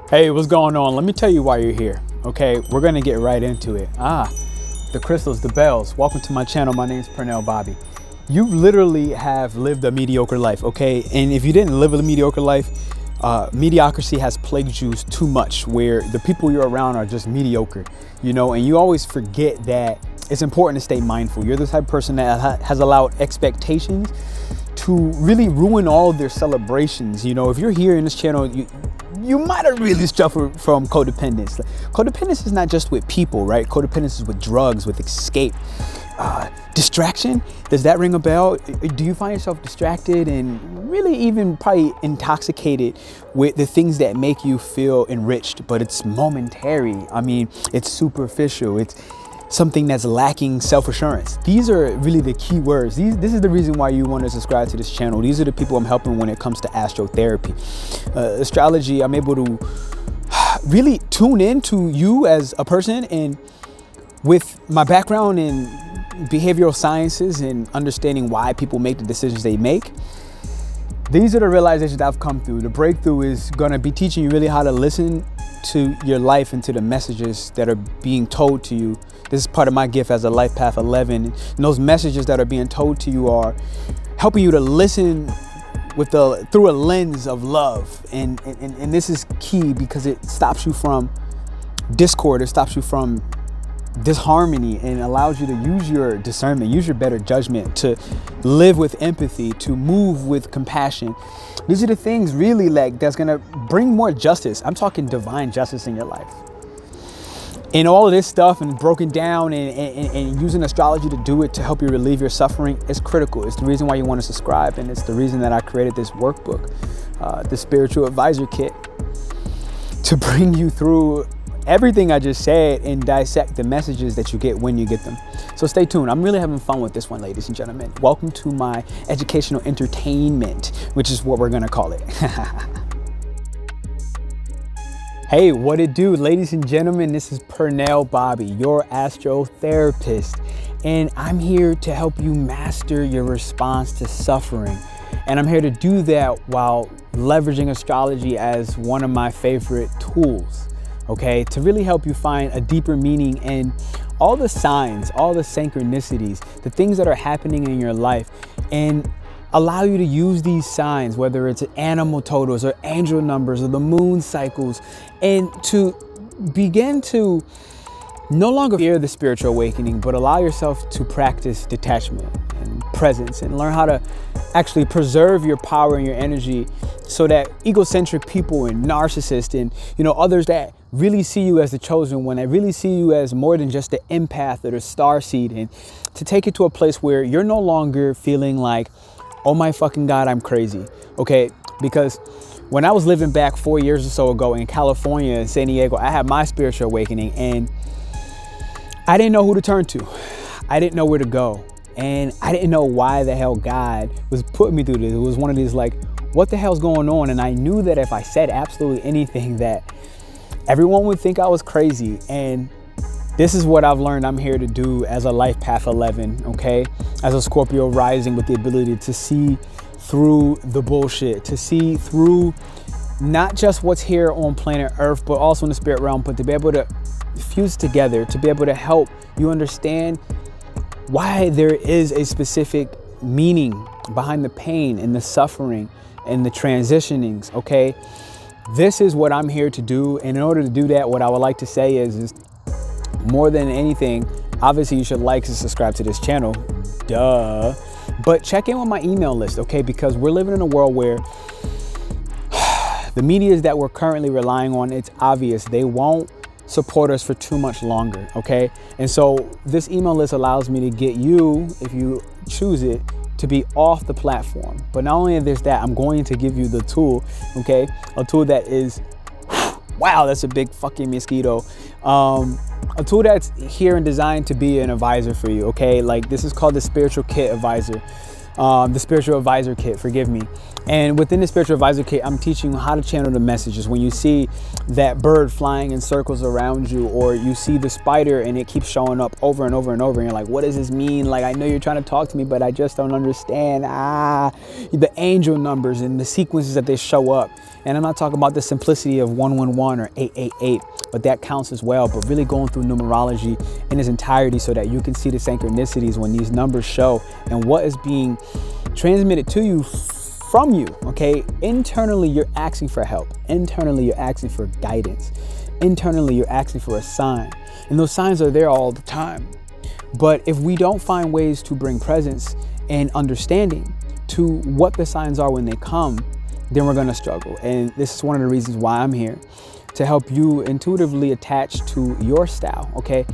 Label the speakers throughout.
Speaker 1: Hey, what's going on? Let me tell you why you're here. Okay, we're gonna get right into it. The crystals, the bells. Welcome to my channel. My name is Pernell Bobby. You literally have lived a mediocre life, okay? And if you didn't live a mediocre life, mediocrity has plagued you too much, where the people you're around are just mediocre, you know, and you always forget that it's important to stay mindful. You're the type of person that has allowed expectations to really ruin all of their celebrations. You know, if you're here in this channel, you might have really suffered from codependence. Codependence is not just with people, right? Codependence is with drugs, with escape. Distraction, does that ring a bell? Do you find yourself distracted and really even probably intoxicated with the things that make you feel enriched, but it's momentary? I mean, it's superficial. It's something that's lacking self-assurance. These are really the key words. This is the reason why you want to subscribe to this channel. These are the people I'm helping when it comes to AstroTherapy. Astrology, I'm able to really tune into you as a person, and with my background in behavioral sciences and understanding why people make the decisions they make, these are the realizations that I've come through. The breakthrough is gonna be teaching you really how to listen to your life and to the messages that are being told to you. This is part of my gift as a Life Path 11. And those messages that are being told to you are helping you to listen through a lens of love. And this is key because it stops you from discord, it stops you from disharmony, and allows you to use your discernment, use your better judgment, to live with empathy, to move with compassion. These are the things really like that's gonna bring more justice. I'm talking divine justice in your life. And all of this stuff and broken down and using astrology to do it to help you relieve your suffering is critical. It's the reason why you want to subscribe, and it's the reason that I created this workbook, the Spiritual Advisor Kit, to bring you through everything I just said and dissect the messages that you get when you get them. So stay tuned. I'm really having fun with this one, ladies and gentlemen. Welcome to my educational entertainment, which is what we're gonna call it. Hey, what it do, ladies and gentlemen? This is Pernell Bobby, your astrotherapist, and I'm here to help you master your response to suffering. And I'm here to do that while leveraging astrology as one of my favorite tools. Okay, to really help you find a deeper meaning in all the signs, all the synchronicities, the things that are happening in your life, and allow you to use these signs, whether it's animal totals or angel numbers or the moon cycles, and to begin to no longer fear the spiritual awakening, but allow yourself to practice detachment and presence and learn how to actually preserve your power and your energy, so that egocentric people and narcissists and, you know, others that really see you as the chosen one, that really see you as more than just the empath or the starseed, and to take it to a place where you're no longer feeling like, oh my fucking God, I'm crazy. Okay, because when I was living back 4 years or so ago in California, in San Diego, I had my spiritual awakening, and I didn't know who to turn to. I didn't know where to go. And I didn't know why the hell God was putting me through this. It was one of these like, what the hell's going on? And I knew that if I said absolutely anything, that everyone would think I was crazy. And this is what I've learned I'm here to do as a Life Path 11, okay? As a Scorpio rising with the ability to see through the bullshit, to see through not just what's here on planet Earth, but also in the spirit realm, but to be able to fuse together, to be able to help you understand why there is a specific meaning behind the pain and the suffering and the transitionings, okay? This is what I'm here to do. And in order to do that, what I would like to say is more than anything, obviously you should like and subscribe to this channel, duh. But check in with my email list, okay? Because we're living in a world where the media that we're currently relying on, it's obvious they won't support us for too much longer, okay? And so this email list allows me to get you, if you choose it, to be off the platform. But not only is this that, I'm going to give you the tool, okay? A tool that is, wow, that's a big fucking mosquito. A tool that's here and designed to be an advisor for you, okay? Like, this is called the Spiritual Kit Advisor. the Spiritual Advisor Kit, forgive me. And within the Spiritual Advisor Kit, I'm teaching you how to channel the messages. When you see that bird flying in circles around you, or you see the spider and it keeps showing up over and over and over, and you're like, what does this mean? Like, I know you're trying to talk to me, but I just don't understand. The angel numbers and the sequences that they show up. And I'm not talking about the simplicity of 111 or 888, but that counts as well. But really going through numerology in its entirety so that you can see the synchronicities when these numbers show and what is being transmitted to you from you, okay? Internally, you're asking for help. Internally, you're asking for guidance. Internally, you're asking for a sign. And those signs are there all the time. But if we don't find ways to bring presence and understanding to what the signs are when they come, then we're gonna struggle. And this is one of the reasons why I'm here, to help you intuitively attach to your style, okay?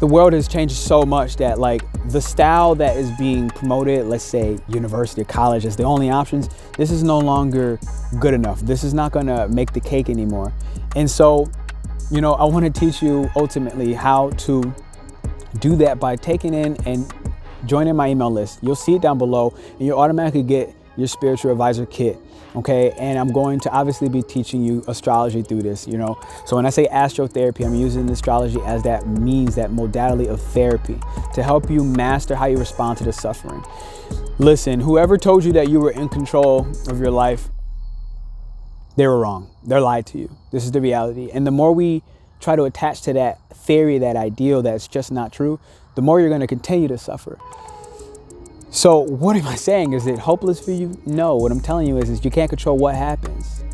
Speaker 1: The world has changed so much that, like, the style that is being promoted, let's say university or college, as the only options, this is no longer good enough. This is not gonna make the cake anymore. And so, you know, I wanna teach you ultimately how to do that by taking in and joining my email list. You'll see it down below, and you'll automatically get your Spiritual Advisor Kit. Okay, and I'm going to obviously be teaching you astrology through this, you know. So when I say AstroTherapy, I'm using astrology as that means, that modality of therapy to help you master how you respond to the suffering. Listen, whoever told you that you were in control of your life, they were wrong. They lied to you. This is the reality. And the more we try to attach to that theory, that ideal that's just not true, the more you're going to continue to suffer. So what am I saying? Is it hopeless for you? No, what I'm telling you is you can't control what happens,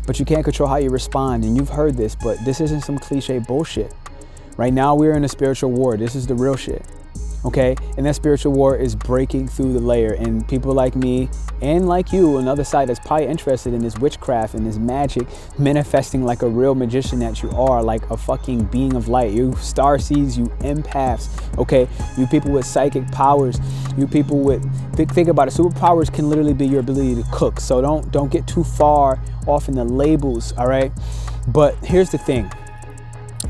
Speaker 1: but you can't control how you respond. And you've heard this, but this isn't some cliche bullshit. Right now, we're in a spiritual war. This is the real shit. Okay, and that spiritual war is breaking through the layer, and people like me and like you, another side that's probably interested in this witchcraft and this magic, manifesting like a real magician that you are, like a fucking being of light. You starseeds, you empaths, okay, you people with psychic powers, you people with, think about it, superpowers can literally be your ability to cook. So don't get too far off in the labels, all right? But here's the thing.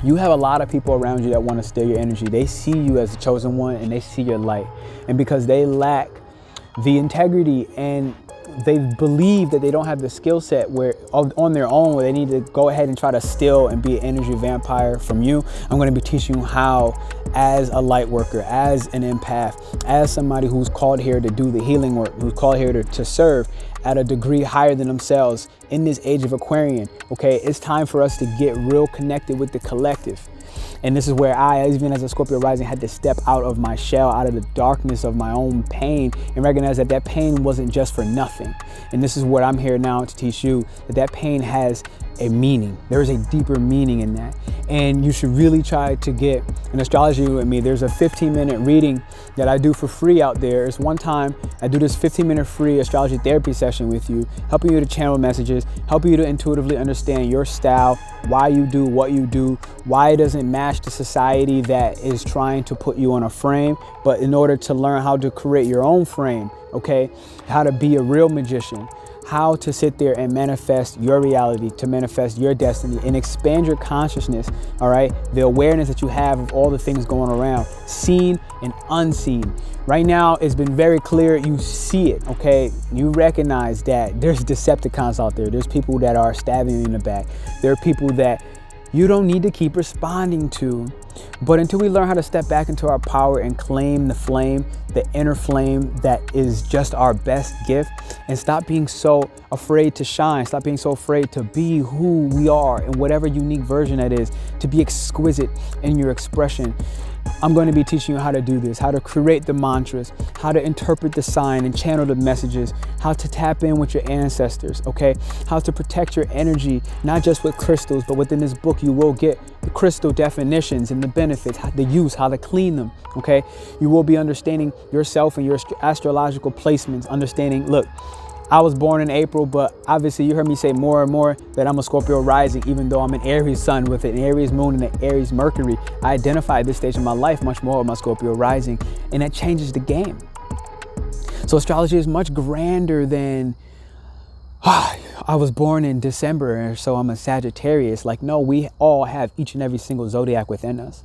Speaker 1: You have a lot of people around you that want to steal your energy. They see you as the chosen one, and they see your light. And because they lack the integrity and they believe that they don't have the skill set where on their own, where they need to go ahead and try to steal and be an energy vampire from you, I'm going to be teaching you how, as a light worker, as an empath, as somebody who's called here to do the healing work, who's called here to serve at a degree higher than themselves in this age of Aquarian. Okay, it's time for us to get real connected with the collective. And this is where I, even as a Scorpio rising, had to step out of my shell, out of the darkness of my own pain, and recognize that that pain wasn't just for nothing. And this is what I'm here now to teach you, that pain has a meaning. There is a deeper meaning in that. And you should really try to get an astrology with me. There's a 15-minute reading that I do for free out there. It's one time I do this 15-minute free astrology therapy session with you, helping you to channel messages, helping you to intuitively understand your style, why you do what you do, why it doesn't match the society that is trying to put you on a frame, but in order to learn how to create your own frame, okay? How to be a real magician, how to sit there and manifest your reality, to manifest your destiny and expand your consciousness, all right? The awareness that you have of all the things going around, seen and unseen. Right now, it's been very clear, you see it, okay? You recognize that there's Decepticons out there. There's people that are stabbing you in the back. There are people that you don't need to keep responding to. But until we learn how to step back into our power and claim the flame, the inner flame that is just our best gift, and stop being so afraid to shine, stop being so afraid to be who we are in whatever unique version that is, to be exquisite in your expression. I'm going to be teaching you how to do this, how to create the mantras, how to interpret the sign and channel the messages, how to tap in with your ancestors, okay? How to protect your energy, not just with crystals, but within this book you will get the crystal definitions and the benefits, how to use, how to clean them, okay? You will be understanding yourself and your astrological placements, understanding, look, I was born in April, but obviously you heard me say more and more that I'm a Scorpio rising, even though I'm an Aries sun with an Aries moon and an Aries Mercury. I identify at this stage of my life much more with my Scorpio rising, and that changes the game. So astrology is much grander than, I was born in December, so I'm a Sagittarius. Like, no, we all have each and every single zodiac within us.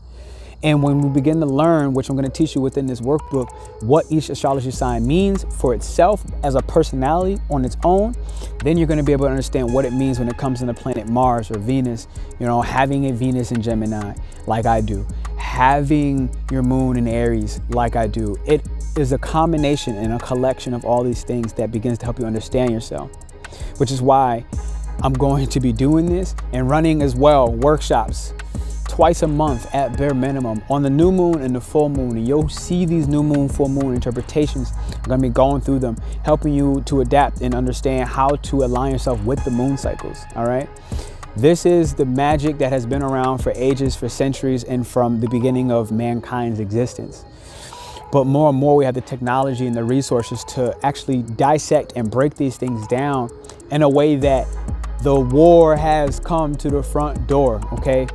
Speaker 1: And when we begin to learn, which I'm going to teach you within this workbook, what each astrology sign means for itself as a personality on its own, then you're going to be able to understand what it means when it comes to the planet Mars or Venus, you know, having a Venus in Gemini like I do, having your moon in Aries like I do. It is a combination and a collection of all these things that begins to help you understand yourself, which is why I'm going to be doing this and running as well workshops twice a month at bare minimum on the new moon and the full moon. And you'll see these new moon, full moon interpretations. I'm going to be going through them, helping you to adapt and understand how to align yourself with the moon cycles. All right. This is the magic that has been around for ages, for centuries, and from the beginning of mankind's existence. But more and more, we have the technology and the resources to actually dissect and break these things down in a way that the war has come to the front door. Okay.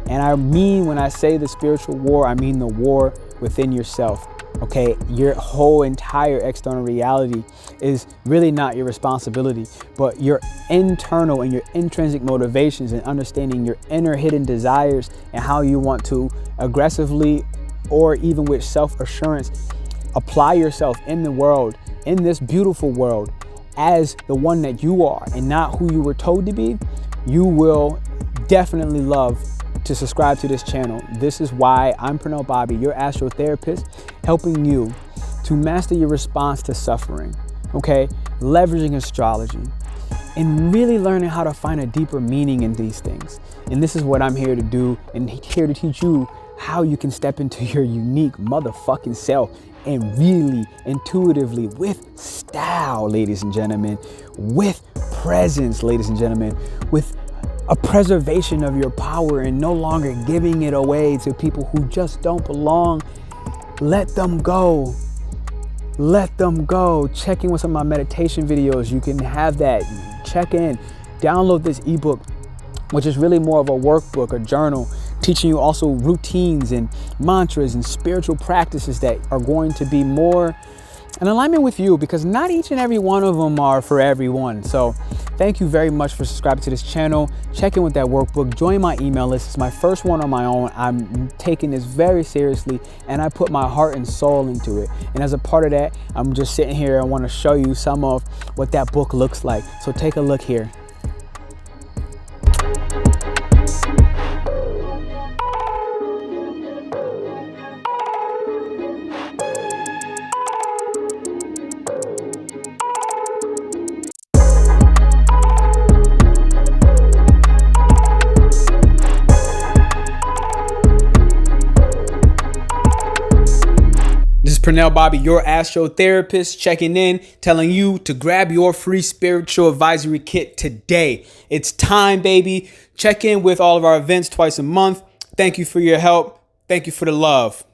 Speaker 1: And I mean, when I say the spiritual war, I mean the war within yourself, okay? Your whole entire external reality is really not your responsibility, but your internal and your intrinsic motivations and understanding your inner hidden desires and how you want to aggressively or even with self-assurance apply yourself in the world, in this beautiful world, as the one that you are and not who you were told to be. You will definitely love to subscribe to this channel. This is why I'm Pernell Bobby, your astrotherapist, helping you to master your response to suffering, okay? Leveraging astrology and really learning how to find a deeper meaning in these things. And this is what I'm here to do, and here to teach you how you can step into your unique motherfucking self and really intuitively, with style, ladies and gentlemen, with presence, ladies and gentlemen, with a preservation of your power and no longer giving it away to people who just don't belong. Let them go. Let them go. Check in with some of my meditation videos. You can have that. Check in. Download this ebook, which is really more of a workbook, a journal, teaching you also routines and mantras and spiritual practices that are going to be more in alignment with you, because not each and every one of them are for everyone. So thank you very much for subscribing to this channel. Check in with that workbook. Join my email list. It's my first one on my own. I'm taking this very seriously, and I put my heart and soul into it. And as a part of that, I'm just sitting here. I want to show you some of what that book looks like. So take a look here. This is Pernell Bobby, your astrotherapist, checking in, telling you to grab your free spiritual advisory kit today. It's time, baby. Check in with all of our events twice a month. Thank you for your help. Thank you for the love.